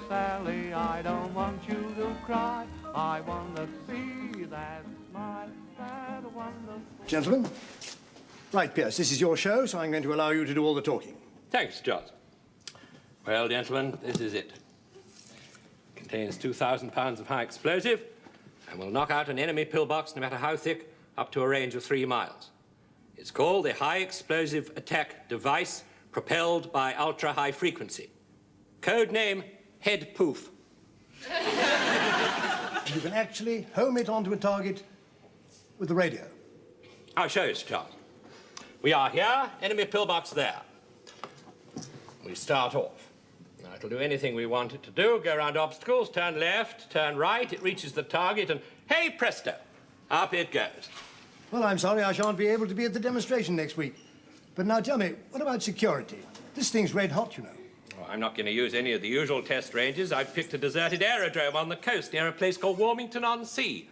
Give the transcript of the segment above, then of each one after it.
Sally, I don't want you to cry. I want to see that smile, that wonderful... Gentlemen. Right, Pierce, this is your show, so I'm going to allow you to do all the talking. Thanks, Charles. Well, gentlemen, this is it. Contains 2,000 pounds of high explosive and will knock out an enemy pillbox, no matter how thick, up to a range of 3 miles. It's called the High Explosive Attack Device, propelled by ultra-high frequency. Code name, Head Poof. You can actually home it onto a target with the radio. I'll show you, Sir Charles. We are here, enemy pillbox there. We start off. Now, it'll do anything we want it to do. Go around obstacles, turn left, turn right. It reaches the target, and hey, presto, up it goes. Well, I'm sorry I shan't be able to be at the demonstration next week. But now tell me, what about security? This thing's red hot, you know. Well, I'm not going to use any of the usual test ranges. I've picked a deserted aerodrome on the coast near a place called Warmington-on-Sea.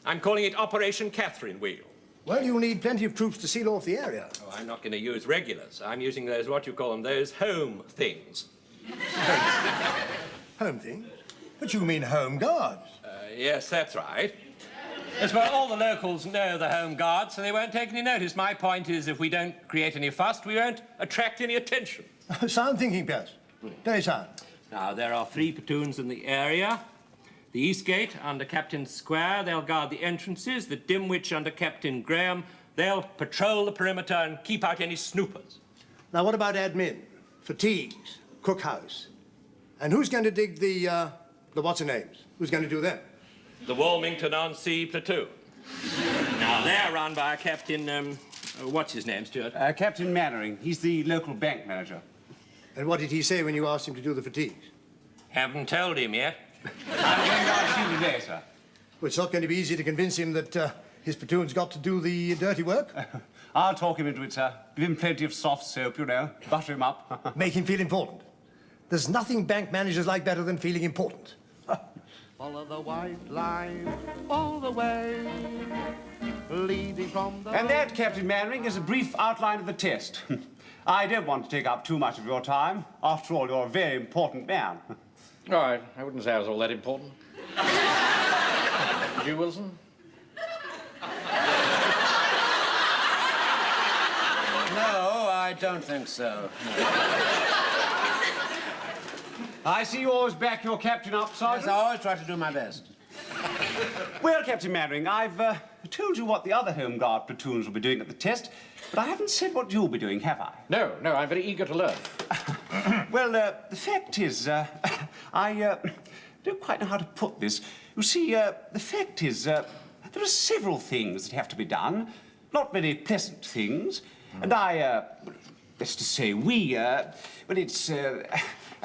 I'm calling it Operation Catherine Wheel. Well, you'll need plenty of troops to seal off the area. Oh, I'm not going to use regulars. I'm using those, what you call them, those home things. Home things? But you mean home guards? Yes, that's right. As well, all the locals know the home guard, so they won't take any notice. My point is, if we don't create any fuss, we won't attract any attention. Sound thinking, Pierce. Very sound. Now, there are 3 platoons in the area. The East Gate, under Captain Square, they'll guard the entrances. The Dimwich, under Captain Graham, they'll patrol the perimeter and keep out any snoopers. Now, what about admin? Fatigues, cookhouse. And who's going to dig the what's-her-names? Who's going to do them? The Warmington-on-Sea platoon. Now, they're run by Captain, what's his name, Stuart? Captain Mannering. He's the local bank manager. And what did he say when you asked him to do the fatigues? Haven't told him yet. I'm going to ask you today, sir. Well, it's not going to be easy to convince him that his platoon's got to do the dirty work. I'll talk him into it, sir. Give him plenty of soft soap, you know. Butter him up. Make him feel important. There's nothing bank managers like better than feeling important. Follow the white line all the way, leading from the... And that, Captain Mannering, is a brief outline of the test. I don't want to take up too much of your time. After all, you're a very important man. All right, I wouldn't say I was all that important. Would you, Wilson? No, I don't think so. I see you always back your captain up, Sergeant. Yes, I always try to do my best. Well, Captain Mannering, I've told you what the other Home Guard platoons will be doing at the test, but I haven't said what you'll be doing, have I? No, I'm very eager to learn. Well, the fact is, I don't quite know how to put this. You see, the fact is, there are several things that have to be done, not very pleasant things, and best to say, well, it's...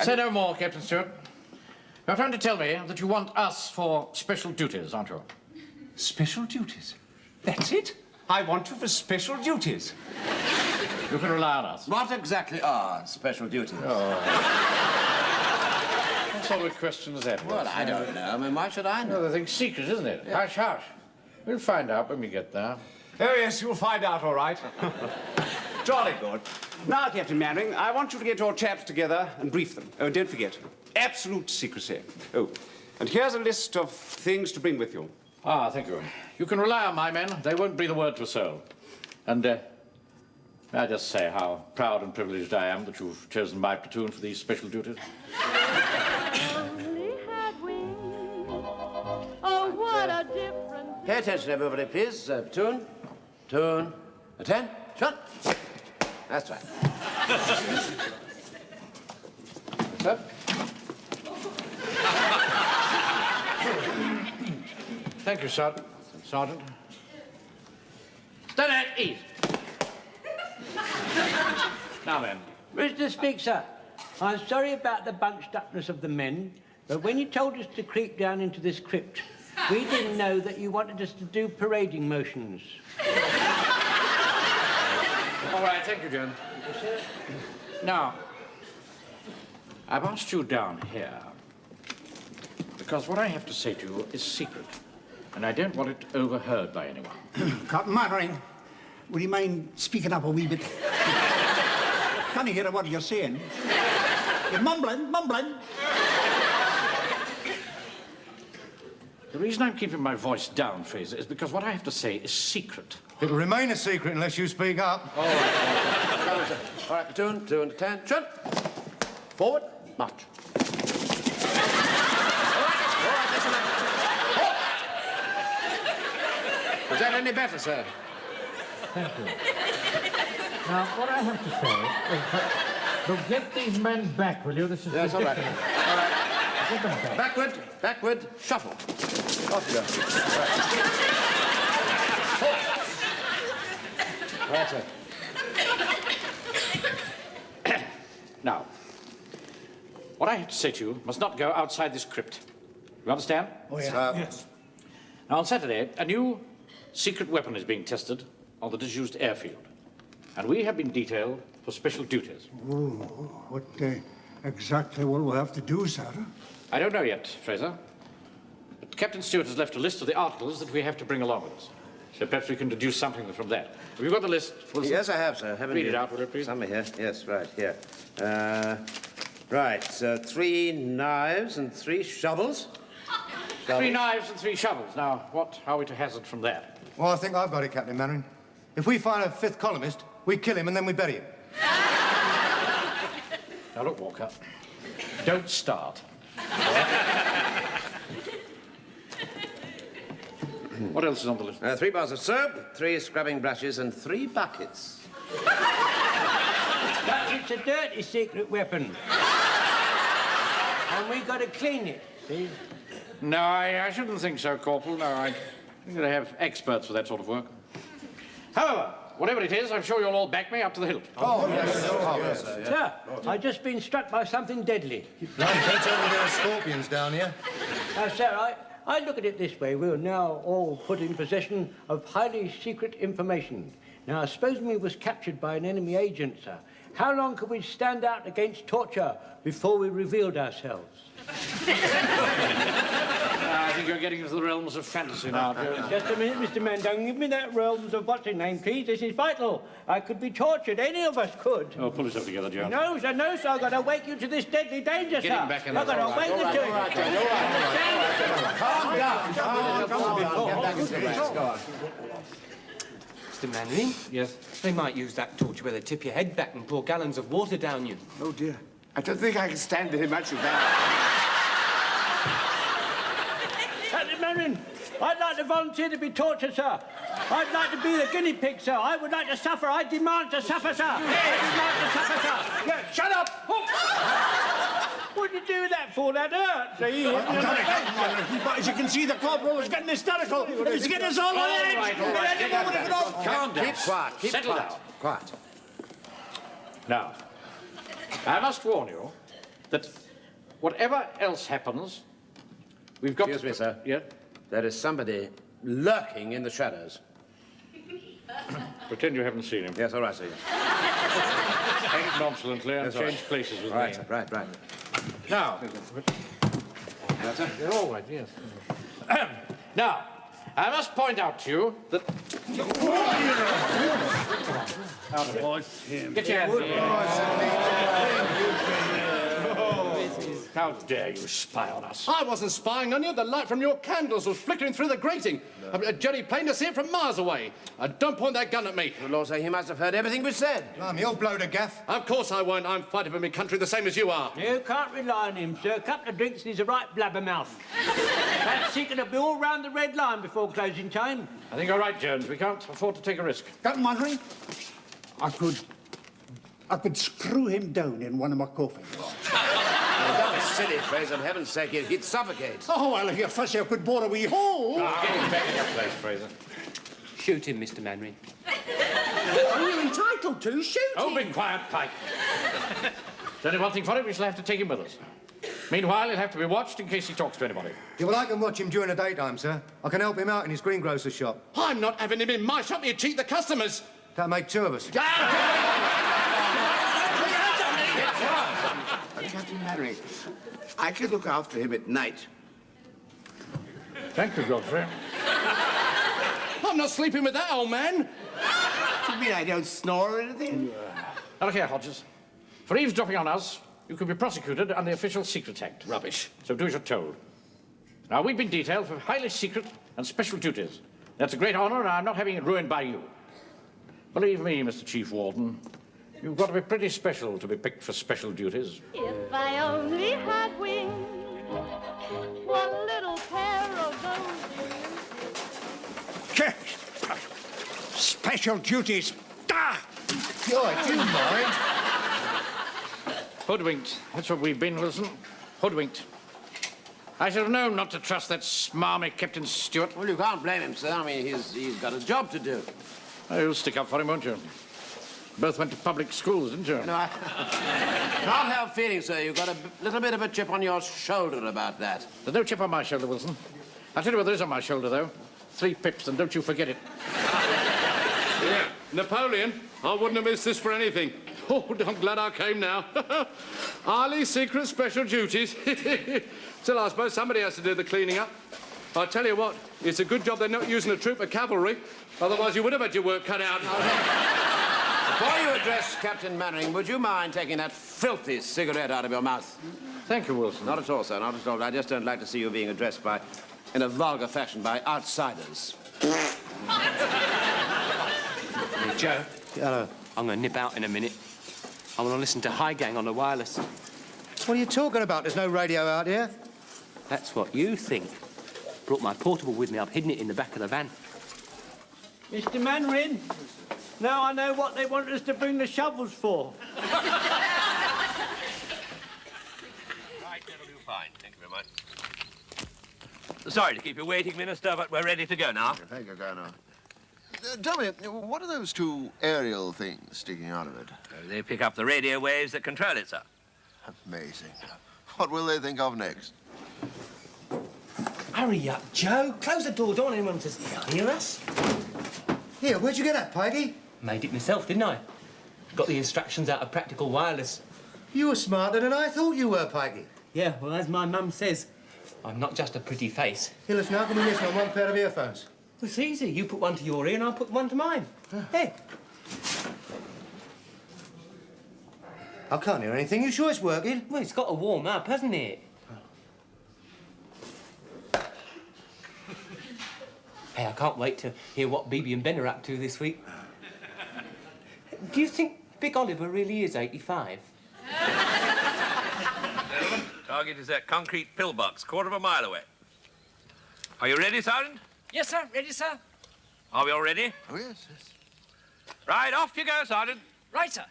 Say no more, Captain Stewart. You're trying to tell me that you want us for special duties, aren't you? Special duties? That's it? I want you for special duties. You can rely on us. What exactly are special duties? Oh. What sort of question is that? Well, I don't know. I mean, why should I know? No, the thing's secret, isn't it? Yeah. Hush, hush. We'll find out when we get there. Oh, yes, you'll find out, all right. Jolly good. Now, Captain Mannering, I want you to get your chaps together and brief them. Oh, don't forget, absolute secrecy. Oh, and here's a list of things to bring with you. Ah, thank you. You can rely on my men. They won't breathe a word to a soul. And, may I just say how proud and privileged I am that you've chosen my platoon for these special duties? Only had wings. Oh, what a difference. Pay attention, everybody, please. Platoon. Attention. That's right. Sir? Thank you, Sergeant. Stand at ease. Now then. Mr. Speak, sir. I'm sorry about the bunched upness of the men, but when you told us to creep down into this crypt, we didn't know that you wanted us to do parading motions. All right, thank you, John. Yes, sir. Now, I've asked you down here because what I have to say to you is secret, and I don't want it overheard by anyone. Captain Mannering, would you mind speaking up a wee bit? Can't hear what you're saying. You're mumbling. reason I'm keeping my voice down, Fraser, is because what I have to say is secret. It'll remain a secret unless you speak up. All right, platoon, 2 and attention. Forward, march. Is that any better, sir? Thank you. Now, what I have to say is that... Look, get these men back, will you? This is Yes, all right. ridiculous. All right. Get them back. Backward, shuffle. Off you go. Right, sir. Now, what I have to say to you must not go outside this crypt. You understand? Oh, yeah. Yes. Now, on Saturday, a new secret weapon is being tested on the disused airfield. And we have been detailed for special duties. What exactly will we have to do, sir? I don't know yet, Fraser. But Captain Stewart has left a list of the articles that we have to bring along with us. So perhaps we can deduce something from that. Have you got the list, Wilson? Yes, I have, sir. Haven't Read you? it out, will you, please? Somewhere here. Yes, right here. Right, 3 knives and 3 shovels. 3 knives and 3 shovels. Now, what are we to hazard from that? Well, I think I've got it, Captain Mannering. If we find a 5th columnist, we kill him and then we bury him. Now, look, Walker. Don't start. What else is on the list? 3 bars of soap, 3 scrubbing brushes, and 3 buckets. But it's a dirty secret weapon. And we got to clean it, see? No, I shouldn't think so, Corporal. No, I'm going to have experts for that sort of work. However, whatever it is, I'm sure you'll all back me up to the hilt. Sir, I've just been struck by something deadly. Don't tell me there are scorpions down here. Now, sir, I look at it this way. We're now all put in possession of highly secret information. Now, supposing we was captured by an enemy agent, sir, how long could we stand out against torture before we revealed ourselves? I think you're getting into the realms of fantasy now, Jones. Just a minute, Mr. Mandung. Give me that realms of what's his name, please. This is vital. I could be tortured. Any of us could. Oh, pull yourself together, Jones. No, sir, no, sir. I've got to wake you to this deadly danger, sir. Get him back in I've there. got to wake you to it. Go on. Mr. Mannering? Yes? They might use that torture where they tip your head back and pour gallons of water down you. Oh, dear. I don't think I can stand very much of that. Captain Manning, I'd like to volunteer to be tortured, sir. I'd like to be the guinea pig, sir. I would like to suffer. I demand to suffer, sir. I demand to suffer, sir. Yeah, shut up! What did you do that for? That hurt, see? But as you can see, the corporal is getting hysterical. He's getting us all on edge. All right. Calm down. Keep quiet. Keep Settle quiet. down. Quiet. Now, I must warn you that whatever else happens, we've got Excuse to... me, sir. Yeah? There is somebody lurking in the shadows. Pretend you haven't seen him. Yes, all right, sir. Act nonchalantly and Yes, all right. change places with Right, me. right. Now, That's it. you're all right, yes. Now, I must point out to you that... Get your hands How dare you spy on us? I wasn't spying on you. The light from your candles was flickering through the grating. Jerry plain to see it from miles away. Don't point that gun at me. The Lord say he must have heard everything we said. You'll blow the gaff. Of course I won't. I'm fighting for my country the same as you are. You can't rely on him, sir. A couple of drinks and he's a right blabbermouth. That secret will be all round the red line before closing time. I think you're right, Jones. We can't afford to take a risk. Captain Mannering, I could screw him down in one of my coffins. Don't be silly, Fraser. For heaven's sake, he'd suffocate. Oh, well, if you're fussy, I could bore a wee hole. Get him back in your place, Fraser. Shoot him, Mr. Mannering. Are you entitled to? Shoot Oh, be quiet, Pike. There's only one thing for it. We shall have to take him with us. Meanwhile, he'll have to be watched in case he talks to anybody. Yeah, well, I can watch him during the daytime, sir. I can help him out in his greengrocer's shop. I'm not having him in my shop. You cheat the customers. That'll make 2 of us. Captain Mannering, I could look after him at night. Thank you, Godfrey. I'm not sleeping with that old man. You mean I don't snore or anything? Now, look here, Hodges. For eavesdropping on us, you could be prosecuted under the Official Secrets Act. Rubbish. So do as you're told. Now, we've been detailed for highly secret and special duties. That's a great honor, and I'm not having it ruined by you. Believe me, Mr. Chief Warden, you've got to be pretty special to be picked for special duties. If I only had wings, one little pair of those. Special duties. Ah! God, do you mind? Hoodwinked. That's what we've been, Wilson. Hoodwinked. I should have known not to trust that smarmy Captain Stewart. Well, you can't blame him, sir. I mean, he's got a job to do. Oh, you'll stick up for him, won't you? Both went to public schools, didn't you? No, I can't help feeling, sir, you've got a little bit of a chip on your shoulder about that. There's no chip on my shoulder, Wilson. I'll tell you what there is on my shoulder, though. 3 pips, and don't you forget it. Yeah, Napoleon, I wouldn't have missed this for anything. Oh, I'm glad I came now. Highly secret special duties. Still, I suppose somebody has to do the cleaning up. I'll tell you what, it's a good job they're not using a troop of cavalry. Otherwise, you would have had your work cut out. Before you address Captain Mannering, would you mind taking that filthy cigarette out of your mouth? Thank you, Wilson. Not at all, sir, not at all. I just don't like to see you being addressed in a vulgar fashion by outsiders. Hey, Joe. Hello. I'm going to nip out in a minute. I want to listen to High Gang on the wireless. What are you talking about? There's no radio out here. That's what you think. Brought my portable with me. I've hidden it in the back of the van. Mr. Manrin, now I know what they want us to bring the shovels for. Right, that'll do fine. Thank you very much. Sorry to keep you waiting, Minister, but we're ready to go now. Thank you, Colonel. Tell me, what are those 2 aerial things sticking out of it? They pick up the radio waves that control it, sir. Amazing. What will they think of next? Hurry up, Joe. Close the door. Don't want anyone to hear us. Here, where'd you get that, Pikey? Made it myself, didn't I? Got the instructions out of Practical Wireless. You were smarter than I thought you were, Pikey. Yeah, well, as my mum says, I'm not just a pretty face. Here, listen, how can we listen on one pair of earphones? It's easy. You put one to your ear and I'll put one to mine. Hey. I can't hear anything. You sure it's working? Well, it's got to warm up, hasn't it? Hey, I can't wait to hear what BB and Ben are up to this week. Do you think Big Oliver really is 85? Target is that concrete pillbox, 1/4 mile away. Are you ready, Sergeant? Yes, sir. Ready, sir. Are we all ready? Oh, yes, yes. Right, off you go, Sergeant. Right, sir.